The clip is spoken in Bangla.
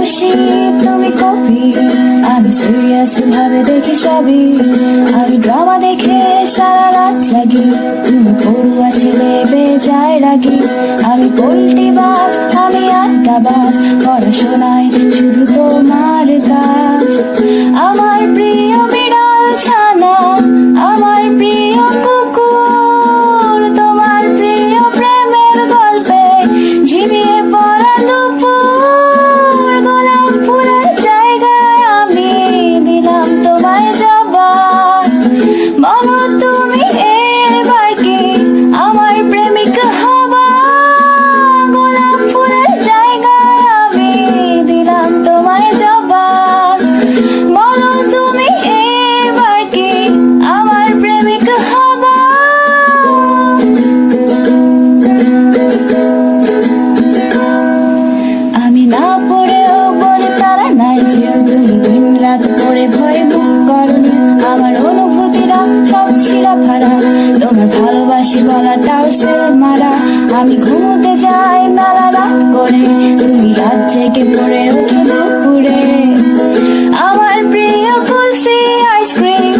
খুশি তুমি কপি, আমি সিরিয়াস ভাবে দেখি সবই। আমি ড্রামা দেখে সারা রাত জাগি, তুমি পড়ুয়া ছেলে বেজায় রাগি। আমি পোল্টি বাজ, আমি আড্ডা বাজ, পড়াশোনায় শুধু তোমার কাজ। আমার প্রিয় বিড়াল ছানা, আমার প্রিয় কুকুর, তোমার প্রিয় প্রেমের গল্পে ঝিমিয়ে পড়া দুপুর। গোলাপ ফুলের জায়গায় আমি দিলাম তোমায় জবাব। বলো তুমি এবার কি আমার প্রেমিক হবা? গোলাপ ফুলের জায়গায় আমি দিলাম তোমায় জবাব। বলো তুমি এবার কি আমার প্রেমিক হবা? আমি না পড়েও বলে তারা নাই যে তুমি দিন রাত করে ভয় বুক করনি। আমার অনুভূতিরা সব ছিঁড়া ফাড়া, তোমার ভালোবাসি বলাটাও সেল মারা। আমি ঘুমোতে যাই মেলা রাত করে, তুমি রাত জেগে পড়ে ওঠো দুপুরে। আমার প্রিয় কুলফি আইসক্রিম,